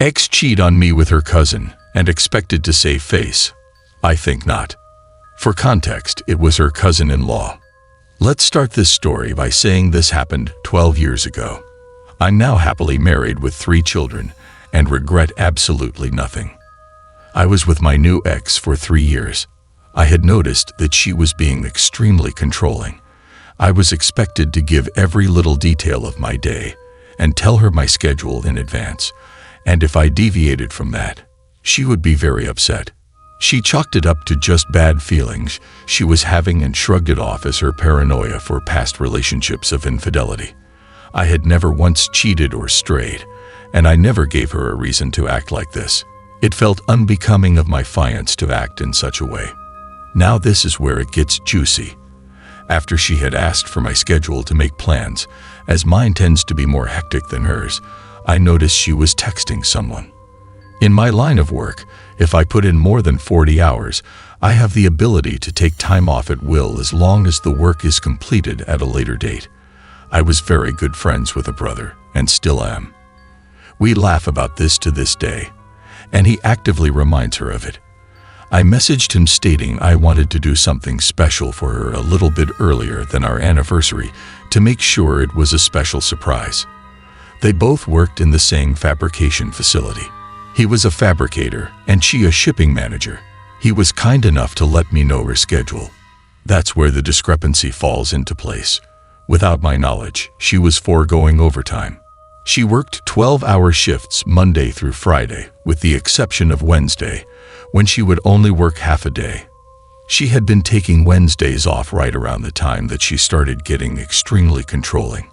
Ex cheat on me with her cousin and expected to save face? I think not. For context, it was her cousin-in-law. Let's start this story by saying this happened 12 years ago. I'm now happily married with 3 children and regret absolutely nothing. I was with my new ex for 3 years. I had noticed that she was being extremely controlling. I was expected to give every little detail of my day and tell her my schedule in advance, and if I deviated from that, she would be very upset. She chalked it up to just bad feelings she was having and shrugged it off as her paranoia for past relationships of infidelity. I had never once cheated or strayed, and I never gave her a reason to act like this. It felt unbecoming of my fiancé to act in such a way. Now this is where it gets juicy. After she had asked for my schedule to make plans, as mine tends to be more hectic than hers, I noticed she was texting someone. In my line of work, if I put in more than 40 hours, I have the ability to take time off at will as long as the work is completed at a later date. I was very good friends with a brother, and still am. We laugh about this to this day, and he actively reminds her of it. I messaged him stating I wanted to do something special for her a little bit earlier than our anniversary to make sure it was a special surprise. They both worked in the same fabrication facility. He was a fabricator and she a shipping manager. He was kind enough to let me know her schedule. That's where the discrepancy falls into place. Without my knowledge, she was foregoing overtime. She worked 12-hour shifts Monday through Friday, with the exception of Wednesday, when she would only work half a day. She had been taking Wednesdays off right around the time that she started getting extremely controlling.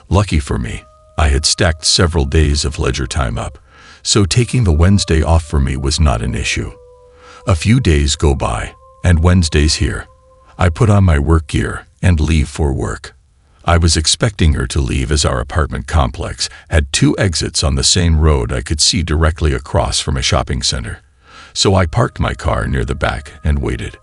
Lucky for me, I had stacked several days of leisure time up, so taking the Wednesday off for me was not an issue. A few days go by, and Wednesday's here. I put on my work gear and leave for work. I was expecting her to leave as our apartment complex had 2 exits on the same road I could see directly across from a shopping center. So I parked my car near the back and waited.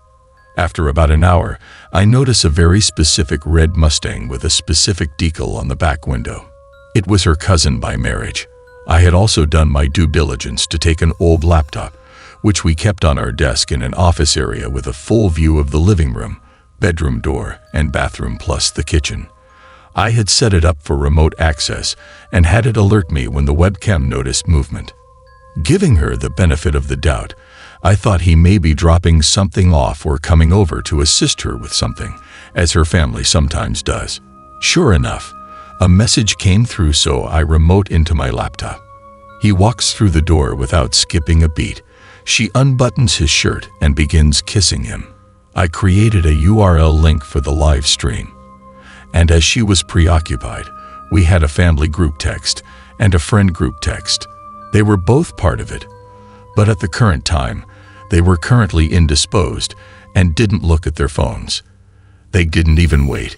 After about an hour, I noticed a very specific red Mustang with a specific decal on the back window. It was her cousin by marriage. I had also done my due diligence to take an old laptop, which we kept on our desk in an office area with a full view of the living room, bedroom door, and bathroom plus the kitchen. I had set it up for remote access and had it alert me when the webcam noticed movement. Giving her the benefit of the doubt, I thought he may be dropping something off or coming over to assist her with something, as her family sometimes does. Sure enough, a message came through, so I remote into my laptop. He walks through the door without skipping a beat. She unbuttons his shirt and begins kissing him. I created a URL link for the live stream. And as she was preoccupied, we had a family group text and a friend group text. They were both part of it, but at the current time, they were currently indisposed and didn't look at their phones. They didn't even wait.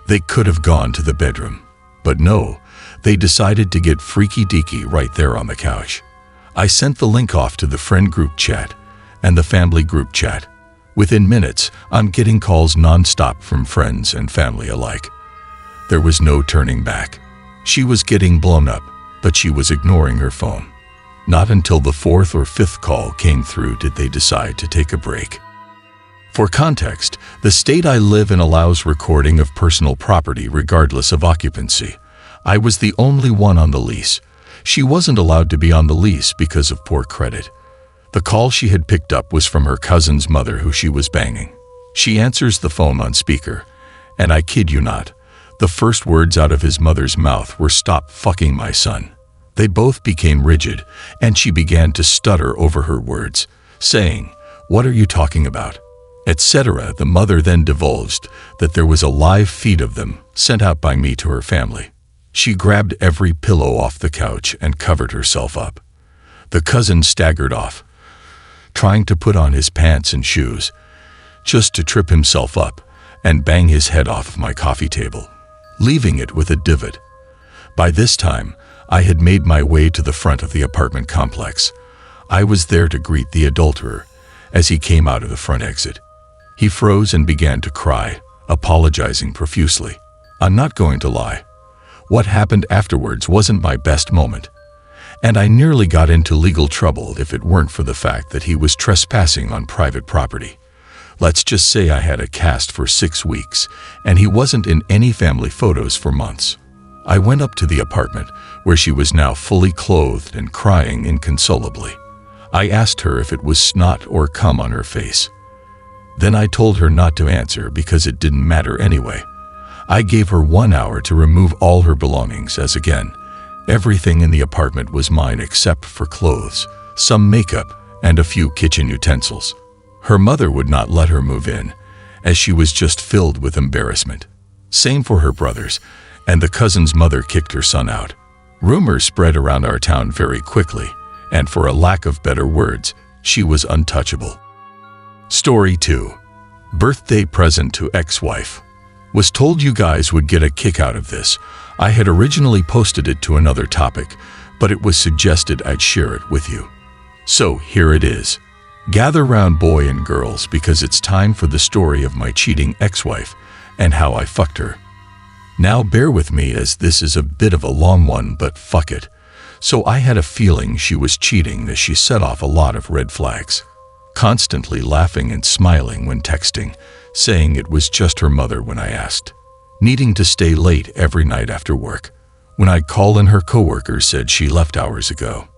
They could have gone to the bedroom, but no, they decided to get freaky-deaky right there on the couch. I sent the link off to the friend group chat and the family group chat. Within minutes, I'm getting calls non-stop from friends and family alike. There was no turning back. She was getting blown up, but she was ignoring her phone. Not until the 4th or 5th call came through did they decide to take a break. For context, the state I live in allows recording of personal property regardless of occupancy. I was the only one on the lease. She wasn't allowed to be on the lease because of poor credit. The call she had picked up was from her cousin's mother who she was banging. She answers the phone on speaker, and I kid you not, the first words out of his mother's mouth were, "Stop fucking my son." They both became rigid, and she began to stutter over her words, saying, "What are you talking about?" etc. The mother then divulged that there was a live feed of them sent out by me to her family. She grabbed every pillow off the couch and covered herself up. The cousin staggered off, trying to put on his pants and shoes, just to trip himself up and bang his head off my coffee table, leaving it with a divot. By this time, I had made my way to the front of the apartment complex. I was there to greet the adulterer as he came out of the front exit. He froze and began to cry, apologizing profusely. I'm not going to lie. What happened afterwards wasn't my best moment. and I nearly got into legal trouble if it weren't for the fact that he was trespassing on private property. Let's just say I had a cast for 6 weeks, and he wasn't in any family photos for months. I went up to the apartment, where she was now fully clothed and crying inconsolably. I asked her if it was snot or cum on her face. Then I told her not to answer because it didn't matter anyway. I gave her 1 hour to remove all her belongings, as again, everything in the apartment was mine except for clothes, some makeup, and a few kitchen utensils. Her mother would not let her move in, as she was just filled with embarrassment. Same for her brothers, and the cousin's mother kicked her son out. Rumors spread around our town very quickly, and for a lack of better words, she was untouchable. Story 2. Birthday present to ex-wife. Was told you guys would get a kick out of this. I had originally posted it to another topic, but it was suggested I'd share it with you. So here it is. Gather round, boy and girls, because it's time for the story of my cheating ex-wife and how I fucked her. Now bear with me, as this is a bit of a long one, but fuck it. So I had a feeling she was cheating, as she set off a lot of red flags. Constantly laughing and smiling when texting, saying it was just her mother when I asked. Needing to stay late every night after work. When I'd call in, her coworkers said she left hours ago.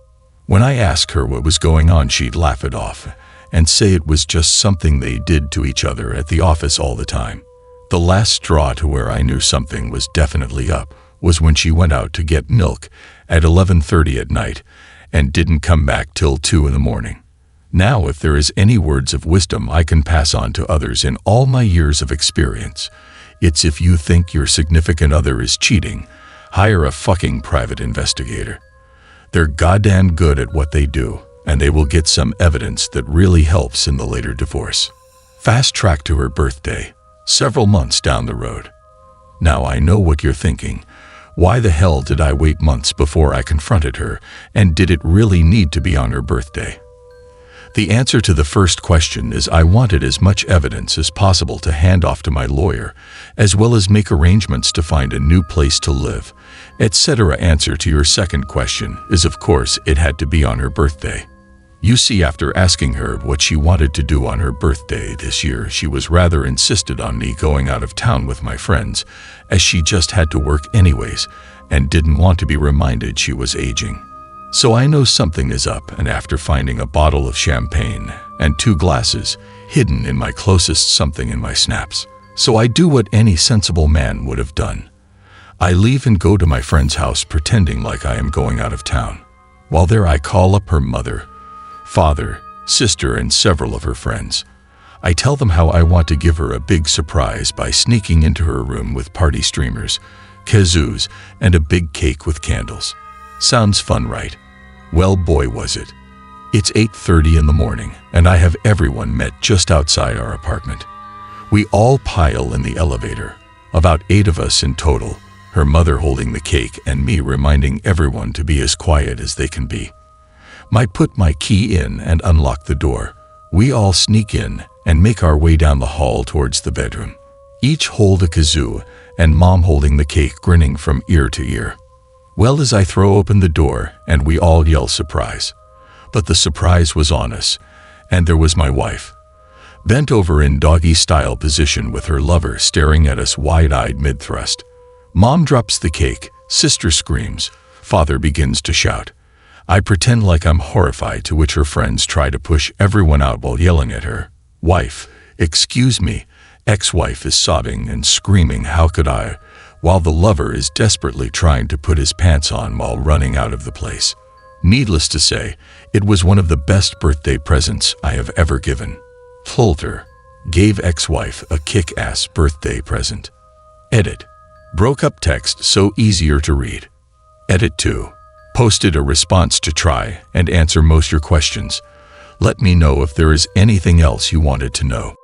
When I asked her what was going on, she'd laugh it off and say it was just something they did to each other at the office all the time. The last straw to where I knew something was definitely up was when she went out to get milk at 11:30 at night and didn't come back till 2 in the morning. Now, if there is any words of wisdom I can pass on to others in all my years of experience, it's if you think your significant other is cheating, hire a fucking private investigator. They're goddamn good at what they do, and they will get some evidence that really helps in the later divorce. Fast track to her birthday, several months down the road. Now I know what you're thinking. Why the hell did I wait months before I confronted her, and did it really need to be on her birthday? The answer to the first question is I wanted as much evidence as possible to hand off to my lawyer, as well as make arrangements to find a new place to live, etc. Answer to your second question is, of course, it had to be on her birthday. You see, after asking her what she wanted to do on her birthday this year, she was rather insisted on me going out of town with my friends, as she just had to work anyways and didn't want to be reminded she was aging. So I know something is up, and after finding a bottle of champagne and 2 glasses hidden in my closest something in my snaps, so I do what any sensible man would have done. I leave and go to my friend's house pretending like I am going out of town. While there, I call up her mother, father, sister, and several of her friends. I tell them how I want to give her a big surprise by sneaking into her room with party streamers, kazoos, and a big cake with candles. Sounds fun, right? Well, boy, was it. It's 8:30 in the morning, and I have everyone met just outside our apartment. We all pile in the elevator, about 8 of us in total, her mother holding the cake and me reminding everyone to be as quiet as they can be. I put my key in and unlock the door. We all sneak in and make our way down the hall towards the bedroom. Each hold a kazoo, and Mom holding the cake, grinning from ear to ear. Well, as I throw open the door and we all yell surprise. But the surprise was on us, and there was my wife, bent over in doggy-style position with her lover staring at us wide-eyed mid-thrust. Mom drops the cake, sister screams, father begins to shout. I pretend like I'm horrified, to which her friends try to push everyone out while yelling at her. Wife, excuse me, ex-wife is sobbing and screaming, how could I? While the lover is desperately trying to put his pants on while running out of the place. Needless to say, it was one of the best birthday presents I have ever given. Polter gave ex-wife a kick-ass birthday present. Edit. Broke up text so easier to read. Edit 2. Posted a response to try and answer most your questions. Let me know if there is anything else you wanted to know.